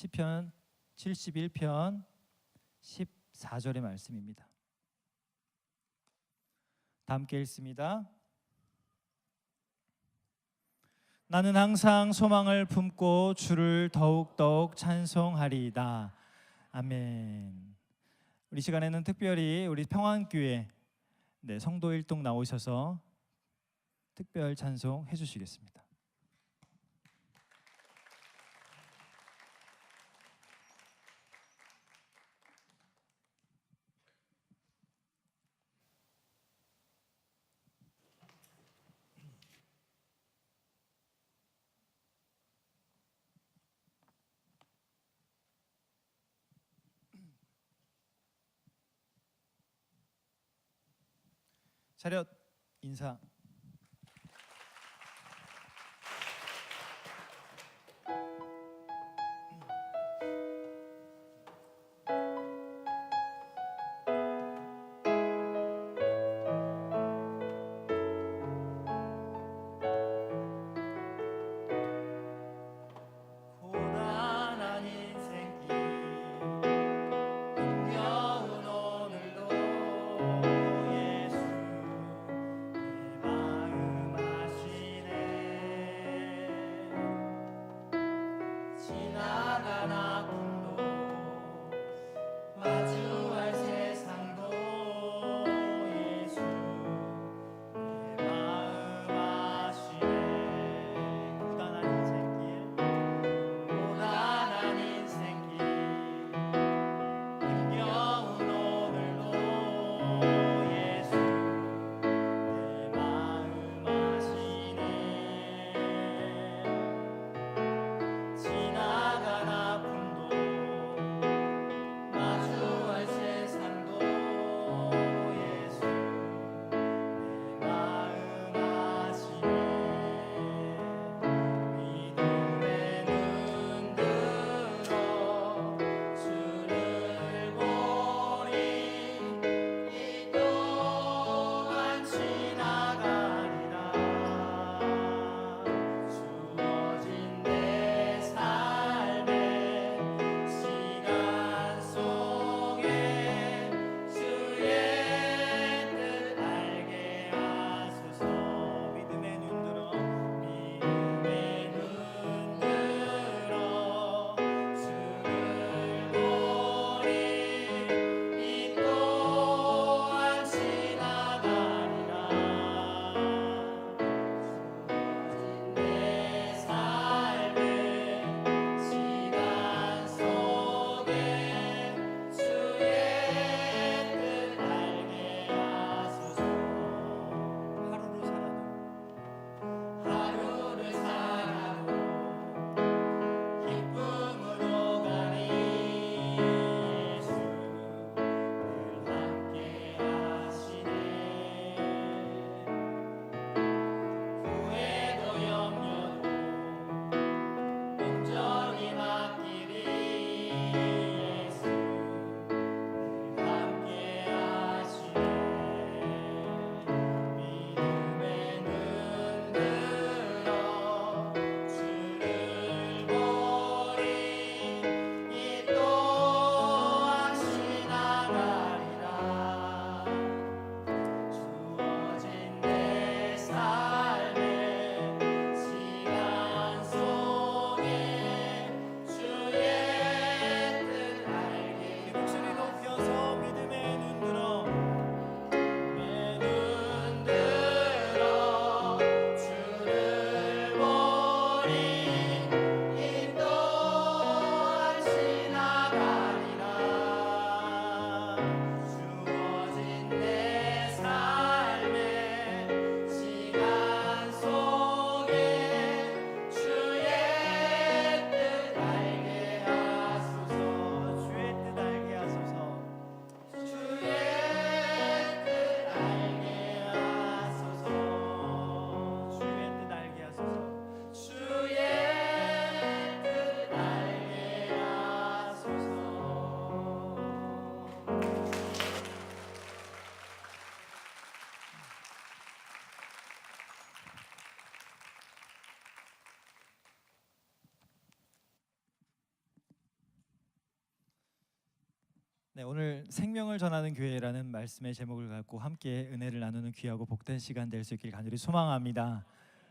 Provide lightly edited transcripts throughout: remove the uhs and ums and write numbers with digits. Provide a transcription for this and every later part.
시편 71편 14절의 말씀입니다. 다 함께 읽습니다. 나는 항상 소망을 품고 주를 더욱더욱 찬송하리이다. 아멘. 우리 시간에는 특별히 우리 평안교회 성도 일동 나오셔서 특별 찬송 해주시겠습니다. 차렷 인사. 네, 오늘 생명을 전하는 교회라는 말씀의 제목을 갖고 함께 은혜를 나누는 귀하고 복된 시간 될 수 있길 간절히 소망합니다.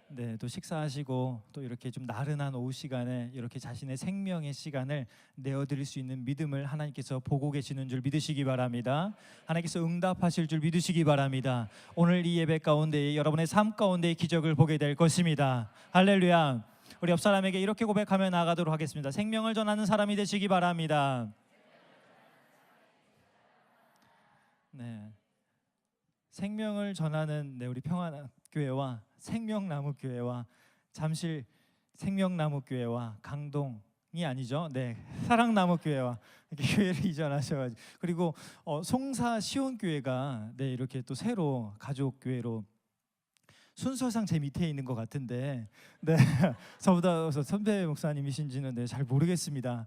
네, 또 식사하시고 또 이렇게 좀 나른한 오후 시간에 이렇게 자신의 생명의 시간을 내어드릴 수 있는 믿음을 하나님께서 보고 계시는 줄 믿으시기 바랍니다. 하나님께서 응답하실 줄 믿으시기 바랍니다. 오늘 이 예배 가운데 여러분의 삶 가운데 기적을 보게 될 것입니다. 할렐루야. 우리 옆 사람에게 이렇게 고백하며 나아가도록 하겠습니다. 생명을 전하는 사람이 되시기 바랍니다. 네, 생명을 전하는 우리 평안교회와 생명나무교회와 잠실 생명나무교회와 강동이 아니죠. 네, 사랑나무교회와 이렇게 교회를 이전하셔가지고 그리고 송사 시온교회가 네 이렇게 또 새로 가족교회로 순서상 제 밑에 있는 것 같은데 네 저보다 선배 목사님이신지는 네, 잘 모르겠습니다.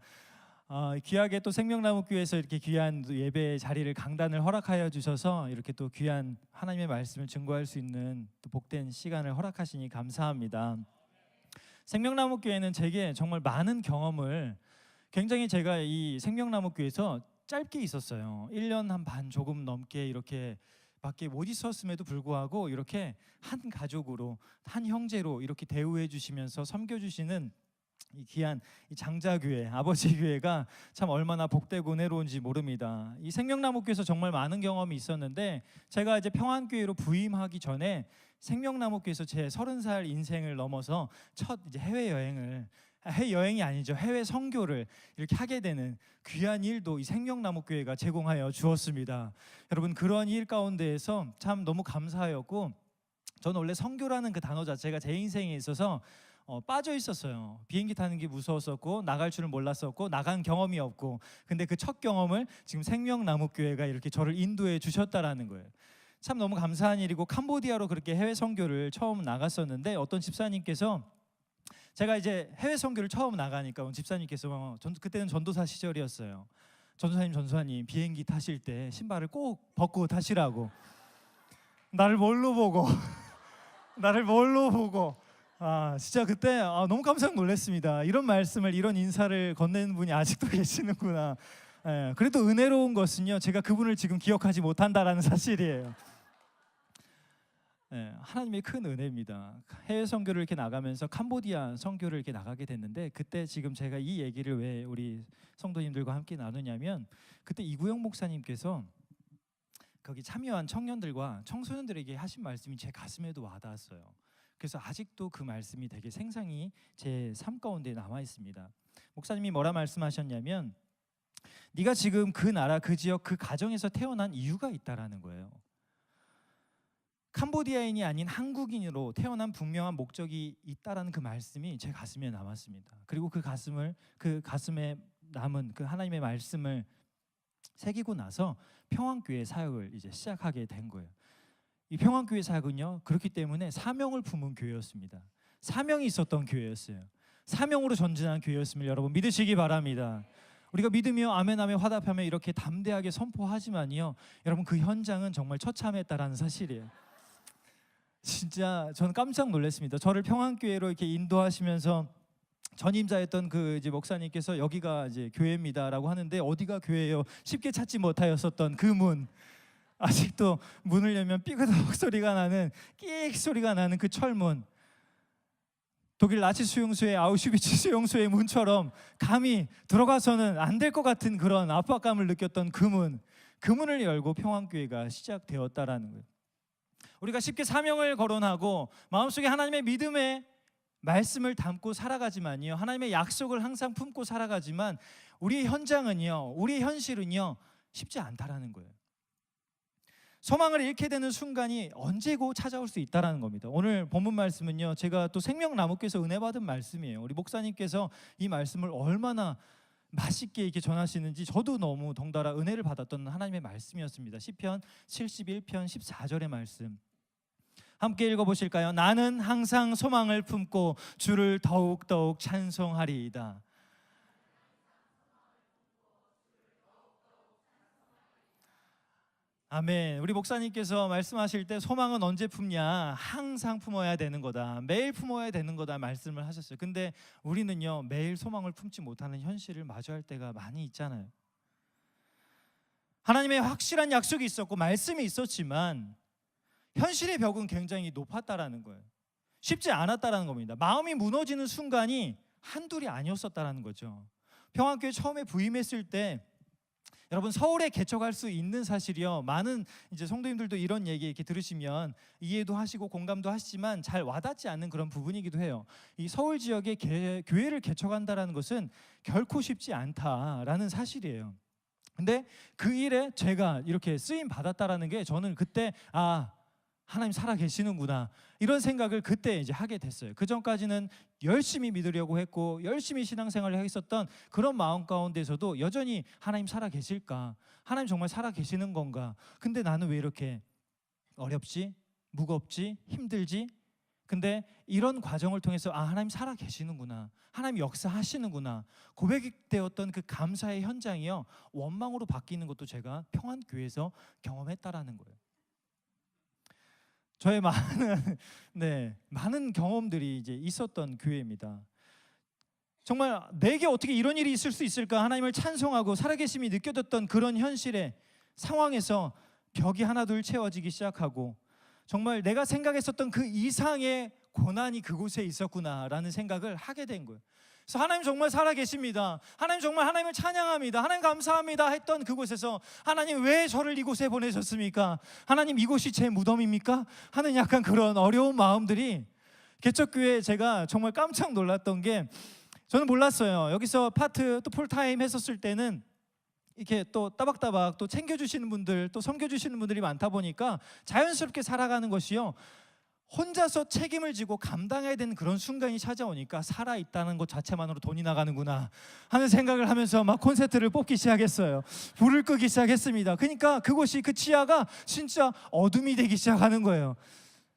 귀하게 또 생명나무교회에서 이렇게 귀한 예배 자리를 강단을 허락하여 주셔서 이렇게 또 귀한 하나님의 말씀을 증거할 수 있는 또 복된 시간을 허락하시니 감사합니다. 생명나무교회는 제게 정말 많은 경험을 굉장히 제가 이 생명나무교회에서 짧게 있었어요. 1년 한 반 조금 넘게 이렇게 밖에 못 있었음에도 불구하고 이렇게 한 가족으로 한 형제로 이렇게 대우해 주시면서 섬겨 주시는 이 귀한 이 장자교회 아버지 교회가 참 얼마나 복되고 은혜로운지 모릅니다. 이 생명나무교회에서 정말 많은 경험이 있었는데 제가 이제 평안교회로 부임하기 전에 생명나무교회에서 제 30살 인생을 넘어서 첫 이제 해외여행이 아니죠, 해외 선교를 이렇게 하게 되는 귀한 일도 이 생명나무교회가 제공하여 주었습니다. 여러분, 그런 일 가운데에서 참 너무 감사하였고, 저는 원래 선교라는 그 단어 자체가 제 인생에 있어서 빠져 있었어요. 비행기 타는 게 무서웠었고 나갈 줄은 몰랐었고 나간 경험이 없고, 근데 그 첫 경험을 지금 생명나무교회가 이렇게 저를 인도해 주셨다라는 거예요. 참 너무 감사한 일이고, 캄보디아로 그렇게 해외 선교를 처음 나갔었는데 어떤 집사님께서, 제가 이제 해외 선교를 처음 나가니까 집사님께서 그때는 전도사 시절이었어요. 전도사님 비행기 타실 때 신발을 꼭 벗고 타시라고. 나를 뭘로 보고 진짜 그때 너무 깜짝 놀랐습니다. 이런 말씀을, 이런 인사를 건네는 분이 아직도 계시는구나. 그래도 은혜로운 것은요, 제가 그분을 지금 기억하지 못한다라는 사실이에요. 하나님의 큰 은혜입니다. 해외 선교를 이렇게 나가면서 캄보디아 선교를 이렇게 나가게 됐는데, 그때 지금 제가 이 얘기를 왜 우리 성도님들과 함께 나누냐면, 그때 이구영 목사님께서 거기 참여한 청년들과 청소년들에게 하신 말씀이 제 가슴에도 와닿았어요. 그래서 아직도 그 말씀이 되게 생생히 제 삶 가운데 남아 있습니다. 목사님이 뭐라 말씀하셨냐면, 네가 지금 그 나라, 그 지역, 그 가정에서 태어난 이유가 있다라는 거예요. 캄보디아인이 아닌 한국인으로 태어난 분명한 목적이 있다라는 그 말씀이 제 가슴에 남았습니다. 그리고 그 가슴에 남은 그 하나님의 말씀을 새기고 나서 평안교회 사역을 이제 시작하게 된 거예요. 이 평안교회 사역은요, 그렇기 때문에 사명을 품은 교회였습니다. 사명이 있었던 교회였어요. 사명으로 전진한 교회였음을 여러분 믿으시기 바랍니다. 우리가 믿으며 아멘하며 화답하며 이렇게 담대하게 선포하지만요, 여러분 그 현장은 정말 처참했다라는 사실이에요. 진짜 저는 깜짝 놀랐습니다. 저를 평안교회로 이렇게 인도하시면서 전임자였던 그 이제 목사님께서 여기가 이제 교회입니다라고 하는데, 어디가 교회예요? 쉽게 찾지 못하였었던 그 문, 아직도 문을 열면 삐그덕 소리가 나는, 끼익 소리가 나는 그 철문, 독일 나치 수용소의 아우슈비츠 수용소의 문처럼 감히 들어가서는 안 될 것 같은 그런 압박감을 느꼈던 그 문을 열고 평안교회가 시작되었다라는 거예요. 우리가 쉽게 사명을 거론하고 마음속에 하나님의 믿음의 말씀을 담고 살아가지만요, 하나님의 약속을 항상 품고 살아가지만 우리의 현장은요, 우리의 현실은요 쉽지 않다라는 거예요. 소망을 잃게 되는 순간이 언제고 찾아올 수 있다라는 겁니다. 오늘 본문 말씀은요, 제가 또 생명나무께서 은혜 받은 말씀이에요. 우리 목사님께서 이 말씀을 얼마나 맛있게 이렇게 전하시는지 저도 너무 덩달아 은혜를 받았던 하나님의 말씀이었습니다. 시편 71편 14절의 말씀 함께 읽어보실까요? 나는 항상 소망을 품고 주를 더욱더욱 찬송하리이다. 아멘. 우리 목사님께서 말씀하실 때 소망은 언제 품냐? 항상 품어야 되는 거다, 매일 품어야 되는 거다 말씀을 하셨어요. 근데 우리는요, 매일 소망을 품지 못하는 현실을 마주할 때가 많이 있잖아요. 하나님의 확실한 약속이 있었고 말씀이 있었지만 현실의 벽은 굉장히 높았다라는 거예요. 쉽지 않았다라는 겁니다. 마음이 무너지는 순간이 한둘이 아니었었다라는 거죠. 평안교회 처음에 부임했을 때 여러분 서울에 개척할 수 있는 사실이요. 많은 이제 성도님들도 이런 얘기 이렇게 들으시면 이해도 하시고 공감도 하시지만 잘 와닿지 않는 그런 부분이기도 해요. 이 서울 지역에 교회를 개척한다라는 것은 결코 쉽지 않다라는 사실이에요. 근데 그 일에 제가 이렇게 쓰임 받았다라는 게 저는 그때 하나님 살아 계시는구나 이런 생각을 그때 이제 하게 됐어요. 그 전까지는 열심히 믿으려고 했고 열심히 신앙생활을 했었던 그런 마음 가운데서도 여전히 하나님 살아 계실까? 하나님 정말 살아 계시는 건가? 근데 나는 왜 이렇게 어렵지? 무겁지? 힘들지? 근데 이런 과정을 통해서 하나님 살아 계시는구나, 하나님 역사하시는구나 고백되었던 그 감사의 현장이요 원망으로 바뀌는 것도 제가 평안교회에서 경험했다라는 거예요. 저의 많은 경험들이 이제 있었던 교회입니다. 정말 내게 어떻게 이런 일이 있을 수 있을까? 하나님을 찬송하고 살아계심이 느껴졌던 그런 현실의 상황에서 벽이 하나둘 채워지기 시작하고 정말 내가 생각했었던 그 이상의 고난이 그곳에 있었구나라는 생각을 하게 된 거예요. 그래서 하나님 정말 살아계십니다, 하나님 정말 하나님을 찬양합니다, 하나님 감사합니다 했던 그곳에서 하나님 왜 저를 이곳에 보내셨습니까? 하나님 이곳이 제 무덤입니까? 하는 약간 그런 어려운 마음들이 개척교회에 제가 정말 깜짝 놀랐던 게 저는 몰랐어요. 여기서 파트 또 풀타임 했었을 때는 이렇게 또 따박따박 또 챙겨주시는 분들 또 섬겨주시는 분들이 많다 보니까 자연스럽게 살아가는 것이요 혼자서 책임을 지고 감당해야 되는 그런 순간이 찾아오니까 살아있다는 것 자체만으로 돈이 나가는구나 하는 생각을 하면서 막 콘센트를 뽑기 시작했어요. 불을 끄기 시작했습니다. 그러니까 그곳이 그 지하가 진짜 어둠이 되기 시작하는 거예요.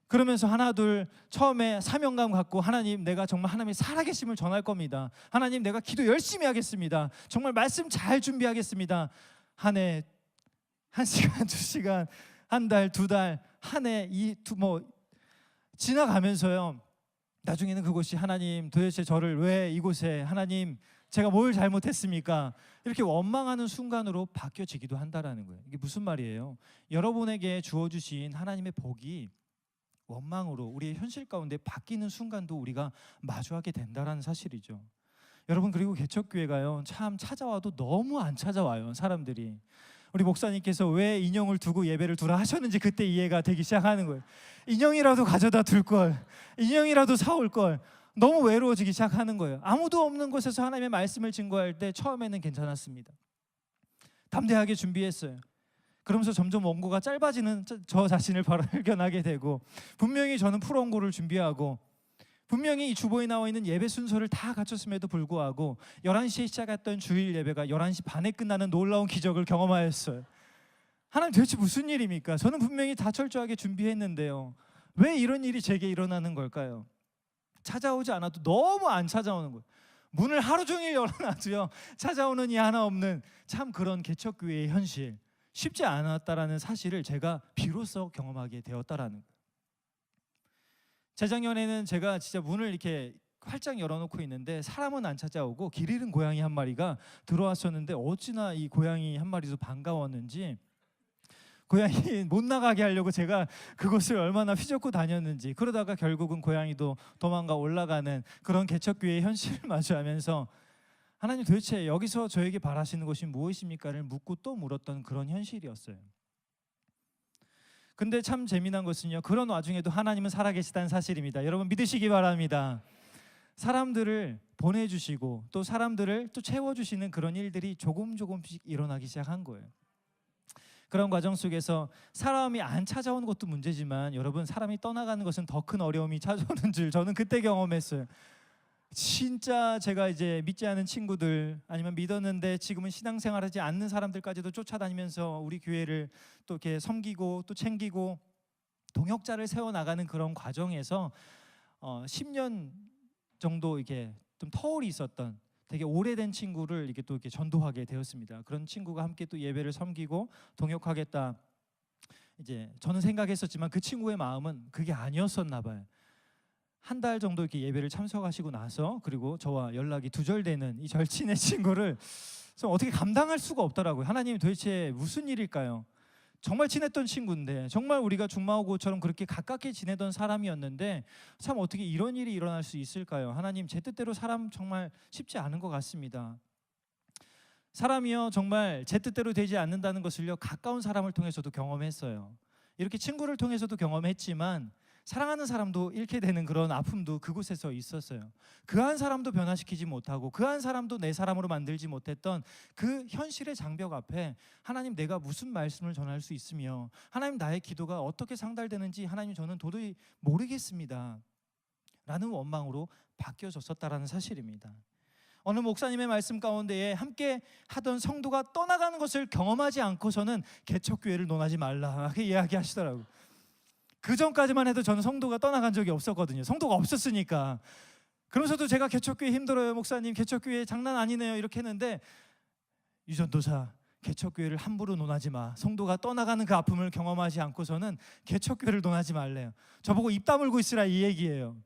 그러면서 하나둘 처음에 사명감 갖고 하나님 내가 정말 하나님의 살아계심을 전할 겁니다. 하나님 내가 기도 열심히 하겠습니다. 정말 말씀 잘 준비하겠습니다. 한 해 1시간 2시간 한 달 2달 한 해 지나가면서요 나중에는 그곳이 하나님 도대체 저를 왜 이곳에 하나님 제가 뭘 잘못했습니까? 이렇게 원망하는 순간으로 바뀌어지기도 한다라는 거예요. 이게 무슨 말이에요? 여러분에게 주어주신 하나님의 복이 원망으로 우리의 현실 가운데 바뀌는 순간도 우리가 마주하게 된다라는 사실이죠. 여러분 그리고 개척교회가요 참 찾아와도 너무 안 찾아와요. 사람들이 우리 목사님께서 왜 인형을 두고 예배를 두라 하셨는지 그때 이해가 되기 시작하는 거예요. 인형이라도 가져다 둘 걸, 인형이라도 사올 걸. 너무 외로워지기 시작하는 거예요. 아무도 없는 곳에서 하나님의 말씀을 증거할 때 처음에는 괜찮았습니다. 담대하게 준비했어요. 그러면서 점점 원고가 짧아지는 저 자신을 발견하게 되고 분명히 저는 풀원고를 준비하고 분명히 이 주보에 나와 있는 예배 순서를 다 갖췄음에도 불구하고 11시에 시작했던 주일 예배가 11시 반에 끝나는 놀라운 기적을 경험하였어요. 하나님 도대체 무슨 일입니까? 저는 분명히 다 철저하게 준비했는데요 왜 이런 일이 제게 일어나는 걸까요? 찾아오지 않아도 너무 안 찾아오는 거예요. 문을 하루 종일 열어놔도요 찾아오는 이 하나 없는 참 그런 개척교회의 현실 쉽지 않았다라는 사실을 제가 비로소 경험하게 되었다라는 거예요. 재작년에는 제가 진짜 문을 이렇게 활짝 열어놓고 있는데 사람은 안 찾아오고 길 잃은 고양이 한 마리가 들어왔었는데 어찌나 이 고양이 한 마리도 반가웠는지 고양이 못 나가게 하려고 제가 그곳을 얼마나 휘젓고 다녔는지 그러다가 결국은 고양이도 도망가 올라가는 그런 개척교회의 현실을 마주하면서 하나님 도대체 여기서 저에게 바라시는 것이 무엇입니까를 묻고 또 물었던 그런 현실이었어요. 근데 참 재미난 것은요 그런 와중에도 하나님은 살아계시다는 사실입니다. 여러분 믿으시기 바랍니다. 사람들을 보내주시고 또 사람들을 또 채워주시는 그런 일들이 조금씩 일어나기 시작한 거예요. 그런 과정 속에서 사람이 안 찾아오는 것도 문제지만 여러분 사람이 떠나가는 것은 더 큰 어려움이 찾아오는 줄 저는 그때 경험했어요. 진짜 제가 이제 믿지 않은 친구들 아니면 믿었는데 지금은 신앙생활하지 않는 사람들까지도 쫓아다니면서 우리 교회를 또 이렇게 섬기고 또 챙기고 동역자를 세워나가는 그런 과정에서 10년 정도 이렇게 좀 터울이 있었던 되게 오래된 친구를 이렇게 또 이렇게 전도하게 되었습니다. 그런 친구가 함께 또 예배를 섬기고 동역하겠다 이제 저는 생각했었지만 그 친구의 마음은 그게 아니었었나 봐요. 한 달 정도 이렇게 예배를 참석하시고 나서 그리고 저와 연락이 두절되는 이 절친의 친구를 그래서 어떻게 감당할 수가 없더라고요. 하나님 도대체 무슨 일일까요? 정말 친했던 친구인데, 정말 우리가 중마고처럼 그렇게 가깝게 지내던 사람이었는데 참 어떻게 이런 일이 일어날 수 있을까요? 하나님, 제 뜻대로 사람 정말 쉽지 않은 것 같습니다. 사람이요, 정말 제 뜻대로 되지 않는다는 것을요, 가까운 사람을 통해서도 경험했어요. 이렇게 친구를 통해서도 경험했지만 사랑하는 사람도 잃게 되는 그런 아픔도 그곳에서 있었어요. 그 한 사람도 변화시키지 못하고 그 한 사람도 내 사람으로 만들지 못했던 그 현실의 장벽 앞에 하나님, 내가 무슨 말씀을 전할 수 있으며 하나님, 나의 기도가 어떻게 상달되는지 하나님, 저는 도저히 모르겠습니다 라는 원망으로 바뀌어졌었다라는 사실입니다. 어느 목사님의 말씀 가운데에 함께 하던 성도가 떠나가는 것을 경험하지 않고서는 개척교회를 논하지 말라 이렇게 이야기하시더라고요. 그 전까지만 해도 저는 성도가 떠나간 적이 없었거든요. 성도가 없었으니까. 그러면서도 제가 개척교회 힘들어요 목사님, 개척교회 장난 아니네요 이렇게 했는데, 유전도사, 개척교회를 함부로 논하지 마. 성도가 떠나가는 그 아픔을 경험하지 않고서는 개척교회를 논하지 말래요. 저보고 입 다물고 있으라 이 얘기예요.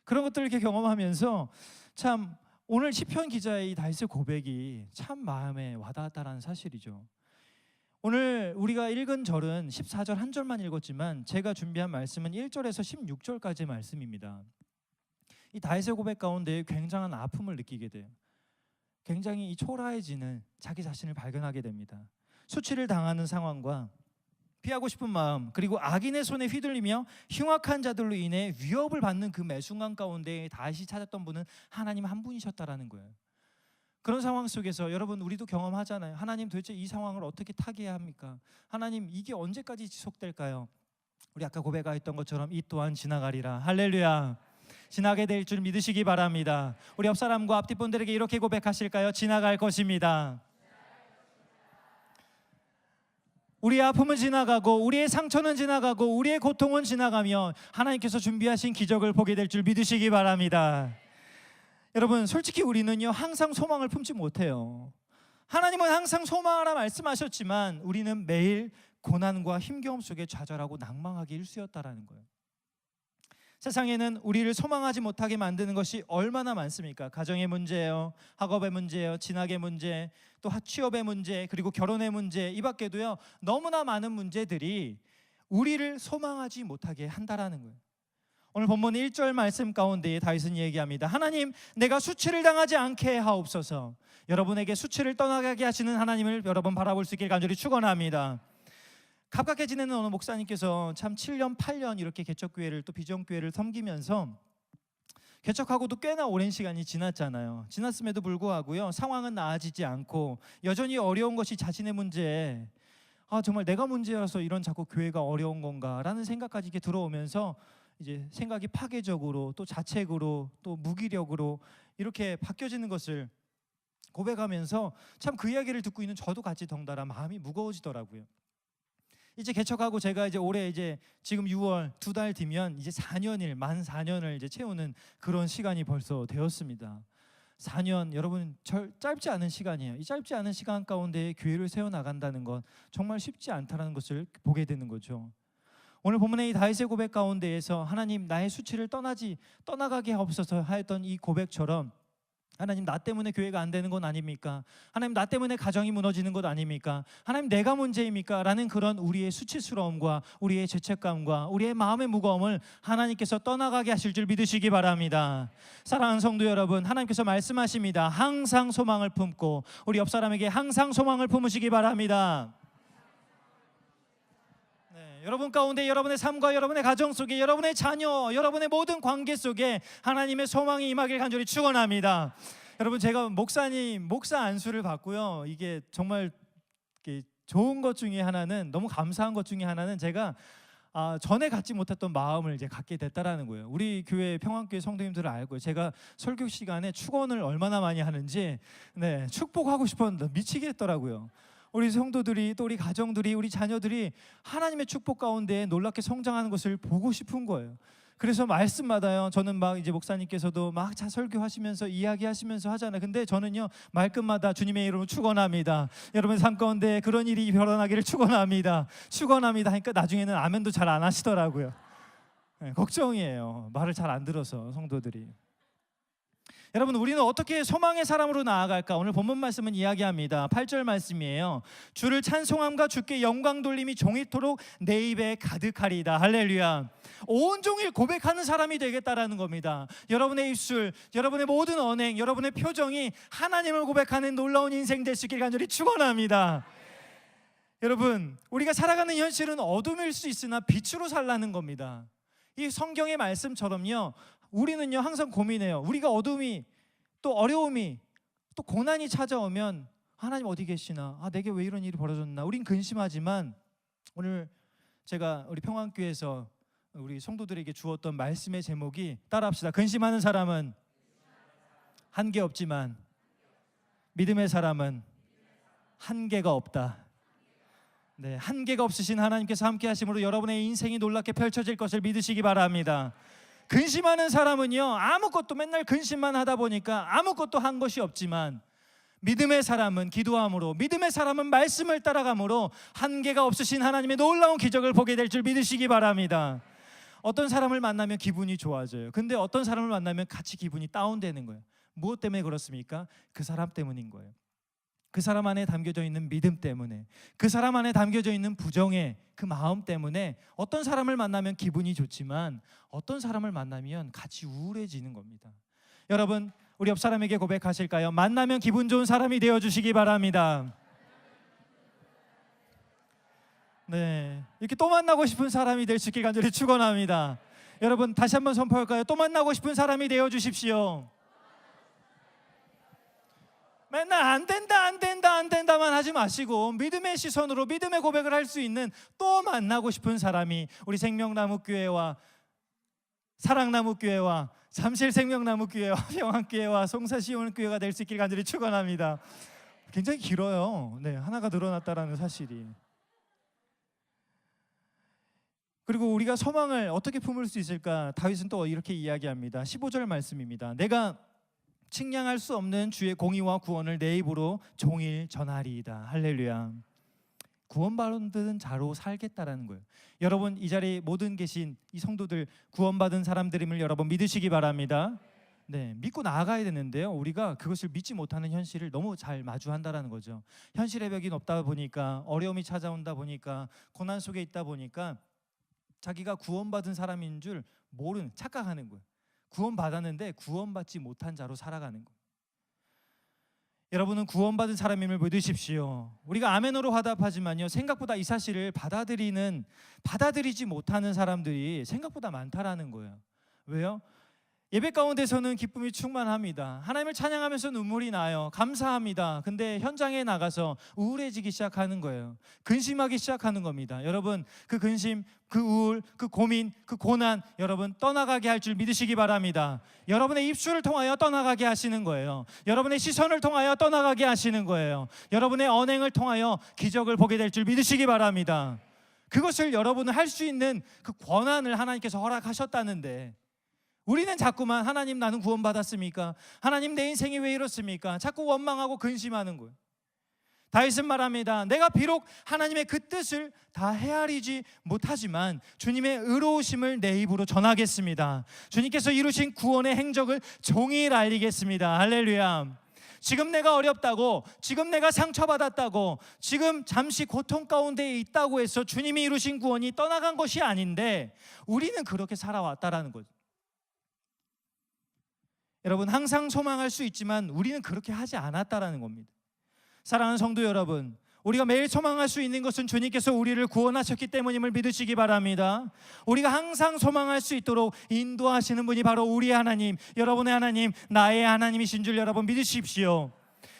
그런 것들을 이렇게 경험하면서 참 오늘 시편 기자의 이 다윗의 고백이 참 마음에 와닿았다는 사실이죠. 오늘 우리가 읽은 절은 14절 한 절만 읽었지만 제가 준비한 말씀은 1절에서 16절까지의 말씀입니다. 이 다윗의 고백 가운데 굉장한 아픔을 느끼게 돼요. 굉장히 이 초라해지는 자기 자신을 발견하게 됩니다. 수치를 당하는 상황과 피하고 싶은 마음, 그리고 악인의 손에 휘둘리며 흉악한 자들로 인해 위협을 받는 그 매순간 가운데 다윗이 찾았던 분은 하나님 한 분이셨다라는 거예요. 그런 상황 속에서 여러분, 우리도 경험하잖아요. 하나님, 도대체 이 상황을 어떻게 타개해야 합니까? 하나님, 이게 언제까지 지속될까요? 우리 아까 고백하였던 것처럼 이 또한 지나가리라. 할렐루야. 지나게 될 줄 믿으시기 바랍니다. 우리 옆 사람과 앞뒤 분들에게 이렇게 고백하실까요? 지나갈 것입니다. 우리의 아픔은 지나가고 우리의 상처는 지나가고 우리의 고통은 지나가며 하나님께서 준비하신 기적을 보게 될 줄 믿으시기 바랍니다. 여러분, 솔직히 우리는요, 항상 소망을 품지 못해요. 하나님은 항상 소망하라 말씀하셨지만 우리는 매일 고난과 힘겨움 속에 좌절하고 낭망하기 일쑤였다라는 거예요. 세상에는 우리를 소망하지 못하게 만드는 것이 얼마나 많습니까? 가정의 문제예요, 학업의 문제예요, 진학의 문제, 또 취업의 문제, 그리고 결혼의 문제, 이 밖에도요 너무나 많은 문제들이 우리를 소망하지 못하게 한다라는 거예요. 오늘 본문 1절 말씀 가운데 다윗은 얘기합니다. 하나님, 내가 수치를 당하지 않게 하옵소서. 여러분에게 수치를 떠나가게 하시는 하나님을 여러분 바라볼 수 있길 간절히 축원합니다. 가깝게 지내는 어느 목사님께서 참 7년 8년 이렇게 개척교회를 또 비전교회를 섬기면서 개척하고도 꽤나 오랜 시간이 지났잖아요. 지났음에도 불구하고요, 상황은 나아지지 않고 여전히 어려운 것이 자신의 문제에, 정말 내가 문제여서 이런 자꾸 교회가 어려운 건가라는 생각까지 이렇게 들어오면서 이제 생각이 파괴적으로 또 자책으로 또 무기력으로 이렇게 바뀌어지는 것을 고백하면서 참 그 이야기를 듣고 있는 저도 같이 덩달아 마음이 무거워지더라고요. 이제 개척하고 제가 이제 올해 이제 지금 6월 2달 뒤면 이제 4년일 만 4년을 이제 채우는 그런 시간이 벌써 되었습니다. 4년, 여러분, 짧지 않은 시간이에요. 이 짧지 않은 시간 가운데 교회를 세워 나간다는 건 정말 쉽지 않다는 것을 보게 되는 거죠. 오늘 본문의 이 다윗의 고백 가운데에서 하나님, 나의 수치를 떠나가게 하옵소서 하였던 이 고백처럼, 하나님, 나 때문에 교회가 안 되는 건 아닙니까? 하나님, 나 때문에 가정이 무너지는 것 아닙니까? 하나님, 내가 문제입니까? 라는 그런 우리의 수치스러움과 우리의 죄책감과 우리의 마음의 무거움을 하나님께서 떠나가게 하실 줄 믿으시기 바랍니다. 사랑하는 성도 여러분, 하나님께서 말씀하십니다. 항상 소망을 품고 우리 옆 사람에게 항상 소망을 품으시기 바랍니다. 여러분 가운데, 여러분의 삶과 여러분의 가정 속에, 여러분의 자녀, 여러분의 모든 관계 속에 하나님의 소망이 임하길 간절히 축원합니다. 여러분, 제가 목사 안수를 받고요, 이게 정말 좋은 것 중에 하나는, 너무 감사한 것 중에 하나는 제가 전에 갖지 못했던 마음을 이제 갖게 됐다라는 거예요. 우리 교회 평안교회 성도님들을 알고요, 제가 설교 시간에 축원을 얼마나 많이 하는지 축복하고 싶었는데 미치겠더라고요. 우리 성도들이, 또 우리 가정들이, 우리 자녀들이 하나님의 축복 가운데 놀랍게 성장하는 것을 보고 싶은 거예요. 그래서 말씀마다요, 저는 막 이제 목사님께서도 막 설교하시면서 이야기하시면서 하잖아요. 근데 저는요, 말끝마다 주님의 이름으로 축원합니다. 여러분 삶 가운데 그런 일이 일어나기를 축원합니다. 하니까 나중에는 아멘도 잘 안 하시더라고요. 걱정이에요. 말을 잘 안 들어서 성도들이. 여러분, 우리는 어떻게 소망의 사람으로 나아갈까? 오늘 본문 말씀은 이야기합니다. 8절 말씀이에요. 주를 찬송함과 주께 영광 돌림이 종이토록 내 입에 가득하리이다. 할렐루야. 온종일 고백하는 사람이 되겠다라는 겁니다. 여러분의 입술, 여러분의 모든 언행, 여러분의 표정이 하나님을 고백하는 놀라운 인생 될 수 있길 간절히 축원합니다. 여러분, 우리가 살아가는 현실은 어둠일 수 있으나 빛으로 살라는 겁니다. 이 성경의 말씀처럼요, 우리는요 항상 고민해요. 우리가 어둠이, 또 어려움이, 또 고난이 찾아오면 하나님 어디 계시나? 내게 왜 이런 일이 벌어졌나? 우린 근심하지만 오늘 제가 우리 평안교회에서 우리 성도들에게 주었던 말씀의 제목이, 따라합시다. 근심하는 사람은 한계 없지만 믿음의 사람은 한계가 없다. 네, 한계가 없으신 하나님께서 함께 하심으로 여러분의 인생이 놀랍게 펼쳐질 것을 믿으시기 바랍니다. 근심하는 사람은요, 아무것도 맨날 근심만 하다 보니까 아무것도 한 것이 없지만, 믿음의 사람은 기도함으로, 믿음의 사람은 말씀을 따라감으로 한계가 없으신 하나님의 놀라운 기적을 보게 될 줄 믿으시기 바랍니다. 어떤 사람을 만나면 기분이 좋아져요. 근데 어떤 사람을 만나면 같이 기분이 다운되는 거예요. 무엇 때문에 그렇습니까? 그 사람 때문인 거예요. 그 사람 안에 담겨져 있는 믿음 때문에, 그 사람 안에 담겨져 있는 부정의 그 마음 때문에 어떤 사람을 만나면 기분이 좋지만 어떤 사람을 만나면 같이 우울해지는 겁니다. 여러분, 우리 옆 사람에게 고백하실까요? 만나면 기분 좋은 사람이 되어주시기 바랍니다. 네, 이렇게 또 만나고 싶은 사람이 될 수 있길 간절히 축원합니다. 여러분, 다시 한번 선포할까요? 또 만나고 싶은 사람이 되어주십시오. 맨날 안 된다만 하지 마시고 믿음의 시선으로 믿음의 고백을 할 수 있는 또 만나고 싶은 사람이 우리 생명나무교회와 사랑나무교회와 잠실생명나무교회와 평안교회와 송사시온교회가 될 수 있길 간절히 축원합니다. 굉장히 길어요. 네, 하나가 늘어났다라는 사실이. 그리고 우리가 소망을 어떻게 품을 수 있을까? 다윗은 또 이렇게 이야기합니다. 15절 말씀입니다. 내가 측량할 수 없는 주의 공의와 구원을 내 입으로 종일 전하리이다. 할렐루야. 구원받은 자로 살겠다라는 거예요. 여러분, 이 자리에 모든 계신 이 성도들 구원받은 사람들임을 여러분 믿으시기 바랍니다. 네, 믿고 나아가야 되는데요, 우리가 그것을 믿지 못하는 현실을 너무 잘 마주한다라는 거죠. 현실의 벽이 높다 보니까, 어려움이 찾아온다 보니까, 고난 속에 있다 보니까 자기가 구원받은 사람인 줄 착각하는 거예요. 구원받았는데 구원받지 못한 자로 살아가는 거예요. 여러분은 구원받은 사람임을 믿으십시오. 우리가 아멘으로 화답하지만요, 생각보다 이 사실을 받아들이지 못하는 사람들이 생각보다 많다라는 거예요. 왜요? 예배 가운데서는 기쁨이 충만합니다. 하나님을 찬양하면서 눈물이 나요. 감사합니다. 근데 현장에 나가서 우울해지기 시작하는 거예요. 근심하기 시작하는 겁니다. 여러분, 그 근심, 그 우울, 그 고민, 그 고난, 여러분 떠나가게 할 줄 믿으시기 바랍니다. 여러분의 입술을 통하여 떠나가게 하시는 거예요. 여러분의 시선을 통하여 떠나가게 하시는 거예요. 여러분의 언행을 통하여 기적을 보게 될 줄 믿으시기 바랍니다. 그것을 여러분은 할 수 있는 그 권한을 하나님께서 허락하셨다는데, 우리는 자꾸만 하나님, 나는 구원받았습니까? 하나님, 내 인생이 왜 이렇습니까? 자꾸 원망하고 근심하는 거예요. 다윗은 말합니다. 내가 비록 하나님의 그 뜻을 다 헤아리지 못하지만 주님의 의로우심을 내 입으로 전하겠습니다. 주님께서 이루신 구원의 행적을 종일 알리겠습니다. 할렐루야. 지금 내가 어렵다고, 지금 내가 상처받았다고, 지금 잠시 고통 가운데 있다고 해서 주님이 이루신 구원이 떠나간 것이 아닌데, 우리는 그렇게 살아왔다라는 거죠. 여러분, 항상 소망할 수 있지만 우리는 그렇게 하지 않았다라는 겁니다. 사랑하는 성도 여러분, 우리가 매일 소망할 수 있는 것은 주님께서 우리를 구원하셨기 때문임을 믿으시기 바랍니다. 우리가 항상 소망할 수 있도록 인도하시는 분이 바로 우리의 하나님, 여러분의 하나님, 나의 하나님이신 줄 여러분 믿으십시오.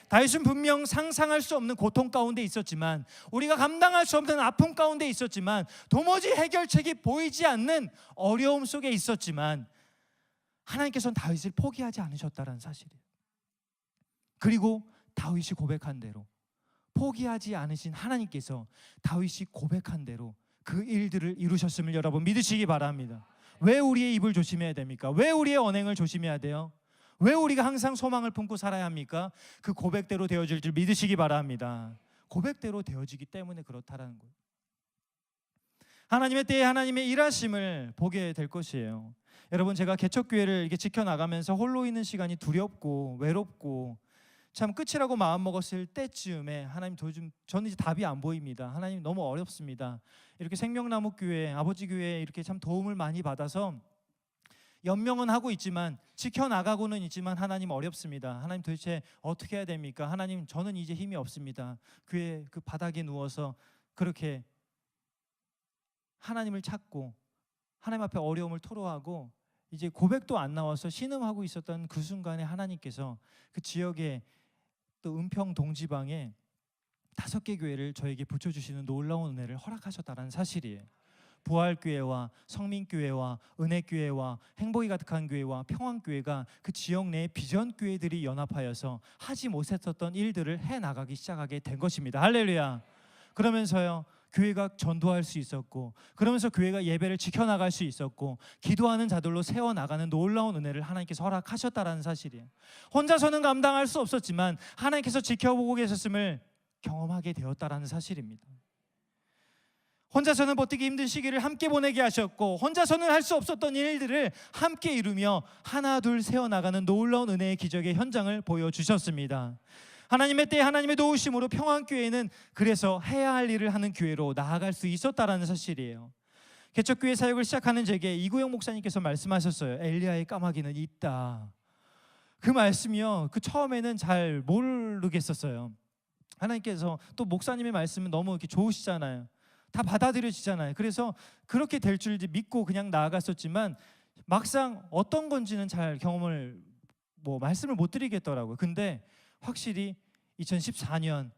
다윗은 분명 상상할 수 없는 고통 가운데 있었지만, 우리가 감당할 수 없는 아픔 가운데 있었지만, 도무지 해결책이 보이지 않는 어려움 속에 있었지만 하나님께서는 다윗을 포기하지 않으셨다는 사실이에요. 그리고 다윗이 고백한 대로, 포기하지 않으신 하나님께서 다윗이 고백한 대로 그 일들을 이루셨음을 여러분 믿으시기 바랍니다. 왜 우리의 입을 조심해야 됩니까? 왜 우리의 언행을 조심해야 돼요? 왜 우리가 항상 소망을 품고 살아야 합니까? 그 고백대로 되어질 줄 믿으시기 바랍니다. 고백대로 되어지기 때문에 그렇다라는 거예요. 하나님의 때에 하나님의 일하심을 보게 될 것이에요. 여러분, 제가 개척교회를 이렇게 지켜나가면서 홀로 있는 시간이 두렵고 외롭고 참 끝이라고 마음먹었을 때쯤에 하나님 요즘 저는 이제 답이 안 보입니다. 하나님 너무 어렵습니다. 이렇게 생명나무 교회, 아버지 교회에 이렇게 참 도움을 많이 받아서 연명은 하고 있지만 지켜나가고는 있지만 하나님 어렵습니다. 하나님 도대체 어떻게 해야 됩니까? 하나님 저는 이제 힘이 없습니다. 교회 그 바닥에 누워서 그렇게 하나님을 찾고 하나님 앞에 어려움을 토로하고 이제 고백도 안 나와서 신음하고 있었던 그 순간에 하나님께서 그 지역에 또 은평 동지방에 5개 교회를 저에게 붙여주시는 놀라운 은혜를 허락하셨다는 사실이에요. 부활교회와 성민교회와 은혜교회와 행복이 가득한 교회와 평안교회가 그 지역 내의 비전교회들이 연합하여서 하지 못했었던 일들을 해나가기 시작하게 된 것입니다. 할렐루야. 그러면서요, 교회가 전도할 수 있었고, 그러면서 교회가 예배를 지켜나갈 수 있었고, 기도하는 자들로 세워나가는 놀라운 은혜를 하나님께서 허락하셨다는 사실이에요. 혼자서는 감당할 수 없었지만 하나님께서 지켜보고 계셨음을 경험하게 되었다라는 사실입니다. 혼자서는 버티기 힘든 시기를 함께 보내게 하셨고, 혼자서는 할 수 없었던 일들을 함께 이루며 하나 둘 세워나가는 놀라운 은혜의 기적의 현장을 보여주셨습니다. 하나님의 때에 하나님의 도우심으로 평안교회는 그래서 해야 할 일을 하는 교회로 나아갈 수 있었다라는 사실이에요. 개척교회 사역을 시작하는 제게 이구영 목사님께서 말씀하셨어요. 엘리야의 까마귀는 있다. 그 말씀이요, 그 처음에는 잘 모르겠었어요. 하나님께서 또 목사님의 말씀은 너무 이렇게 좋으시잖아요. 다 받아들여지잖아요. 그래서 그렇게 될 줄 믿고 그냥 나아갔었지만 막상 어떤 건지는 잘 경험을 말씀을 못 드리겠더라고요. 근데 확실히 2014년,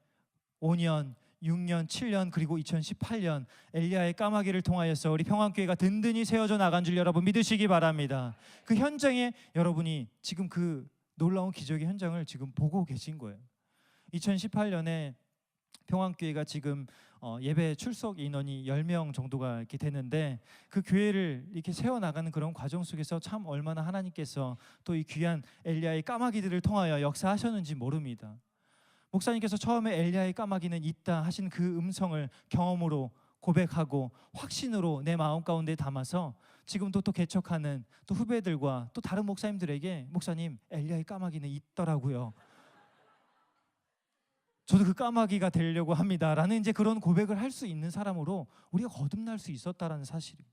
5년, 6년, 7년 그리고 2018년 엘리야의 까마귀를 통하여서 우리 평안교회가 든든히 세워져 나간 줄 여러분 믿으시기 바랍니다. 그 현장에 여러분이 지금 그 놀라운 기적의 현장을 지금 보고 계신 거예요. 2018년에 평안교회가 지금 예배 출석 인원이 10명 정도가 이렇게 되는데 그 교회를 이렇게 세워나가는 그런 과정 속에서 참 얼마나 하나님께서 또 이 귀한 엘리야의 까마귀들을 통하여 역사하셨는지 모릅니다. 목사님께서 처음에 엘리야의 까마귀는 있다 하신 그 음성을 경험으로 고백하고 확신으로 내 마음 가운데 담아서 지금도 또 개척하는 또 후배들과 또 다른 목사님들에게 목사님 엘리야의 까마귀는 있더라고요. 저도 그 까마귀가 되려고 합니다 라는 이제 그런 고백을 할 수 있는 사람으로 우리가 거듭날 수 있었다는 사실입니다.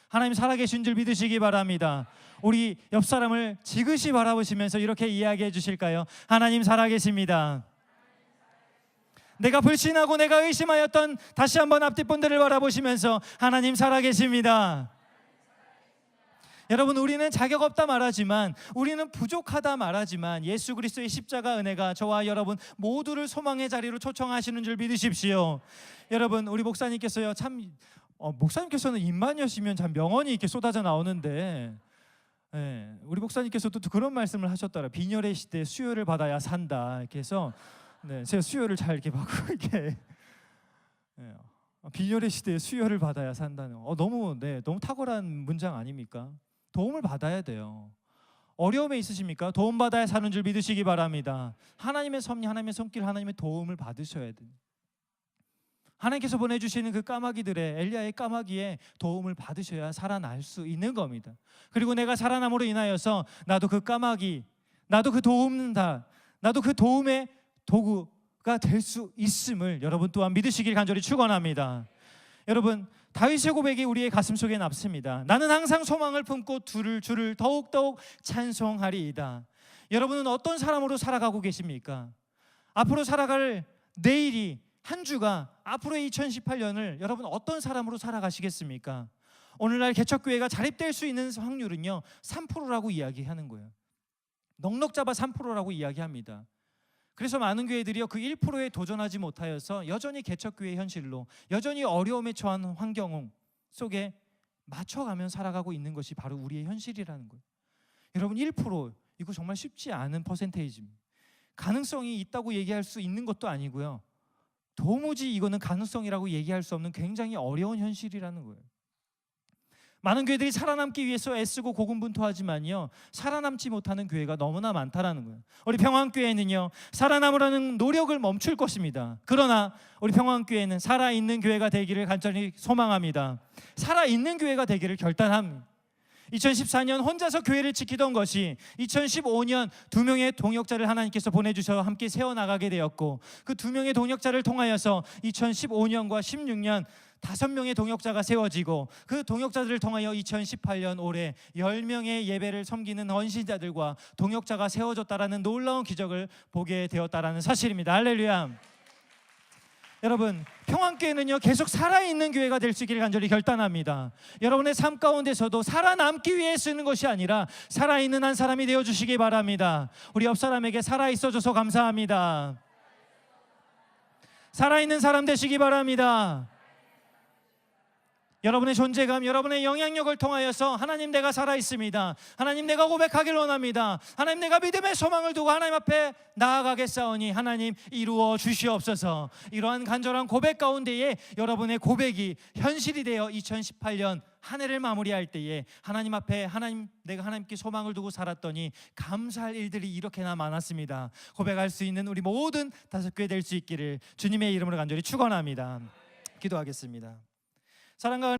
하나님 살아계신 줄 믿으시기 바랍니다. 우리 옆 사람을 지그시 바라보시면서 이렇게 이야기해 주실까요? 하나님 살아계십니다. 내가 불신하고 내가 의심하였던 다시 한번 앞뒤 분들을 바라보시면서 하나님 살아계십니다. 여러분, 우리는 자격 없다 말하지만, 우리는 부족하다 말하지만 예수 그리스도의 십자가 은혜가 저와 여러분 모두를 소망의 자리로 초청하시는 줄 믿으십시오. 여러분, 우리 목사님께서요 참 목사님께서는 입만여시면 참 명언이 이렇게 쏟아져 나오는데, 우리 목사님께서도 또 그런 말씀을 하셨더라. 빈혈의 시대에 수혈을 받아야 산다. 이렇게 해서 제가 수혈을 잘 이렇게 받고 이렇게 빈혈의 시대에 수혈을 받아야 산다는 너무 탁월한 문장 아닙니까? 도움을 받아야 돼요. 어려움에 있으십니까? 도움받아야 사는 줄 믿으시기 바랍니다. 하나님의 섭리, 하나님의 손길, 하나님의 도움을 받으셔야 돼요. 하나님께서 보내주시는 그 까마귀들의 엘리야의 까마귀의 도움을 받으셔야 살아날 수 있는 겁니다. 그리고 내가 살아남으로 인하여서 나도 그 까마귀, 나도 그 도움다, 나도 그 도움의 도구가 될 수 있음을 여러분 또한 믿으시길 간절히 축원합니다. 여러분, 다윗의 고백이 우리의 가슴 속에 남습니다. 나는 항상 소망을 품고 주를 더욱더욱 찬송하리이다. 여러분은 어떤 사람으로 살아가고 계십니까? 앞으로 살아갈 내일이, 한 주가, 앞으로의 2018년을 여러분 어떤 사람으로 살아가시겠습니까? 오늘날 개척교회가 자립될 수 있는 확률은요 3%라고 이야기하는 거예요. 넉넉 잡아 3%라고 이야기합니다. 그래서 많은 교회들이요 그 1%에 도전하지 못하여서 여전히 개척교회의 현실로, 여전히 어려움에 처한 환경 속에 맞춰가면 살아가고 있는 것이 바로 우리의 현실이라는 거예요. 여러분, 1% 이거 정말 쉽지 않은 퍼센테이지입니다. 가능성이 있다고 얘기할 수 있는 것도 아니고요, 도무지 이거는 가능성이라고 얘기할 수 없는 굉장히 어려운 현실이라는 거예요. 많은 교회들이 살아남기 위해서 애쓰고 고군분투하지만요, 살아남지 못하는 교회가 너무나 많다라는 거예요. 우리 평안교회는요, 살아남으라는 노력을 멈출 것입니다. 그러나 우리 평안교회는 살아있는 교회가 되기를 간절히 소망합니다. 살아있는 교회가 되기를 결단합니다. 2014년 혼자서 교회를 지키던 것이 2015년 2명의 동역자를 하나님께서 보내주셔서 함께 세워나가게 되었고, 그 2명의 동역자를 통하여서 2015년과 16년 5명의 동역자가 세워지고, 그 동역자들을 통하여 2018년 올해 10명의 예배를 섬기는 헌신자들과 동역자가 세워졌다라는 놀라운 기적을 보게 되었다라는 사실입니다. 할렐루야. 여러분, 평안교회는요, 계속 살아있는 교회가 될 수 있기를 간절히 결단합니다. 여러분의 삶 가운데서도 살아남기 위해 쓰는 것이 아니라 살아있는 한 사람이 되어주시기 바랍니다. 우리 옆 사람에게 살아있어줘서 감사합니다. 살아있는 사람 되시기 바랍니다. 여러분의 존재감, 여러분의 영향력을 통하여서 하나님, 내가 살아있습니다. 하나님, 내가 고백하길 원합니다. 하나님, 내가 믿음의 소망을 두고 하나님 앞에 나아가겠사오니 하나님 이루어 주시옵소서. 이러한 간절한 고백 가운데에 여러분의 고백이 현실이 되어 2018년 한 해를 마무리할 때에 하나님 앞에, 하나님, 내가 하나님께 소망을 두고 살았더니 감사할 일들이 이렇게나 많았습니다. 고백할 수 있는 우리 모든 다섯교회 될 수 있기를 주님의 이름으로 간절히 축원합니다. 기도하겠습니다. 사랑과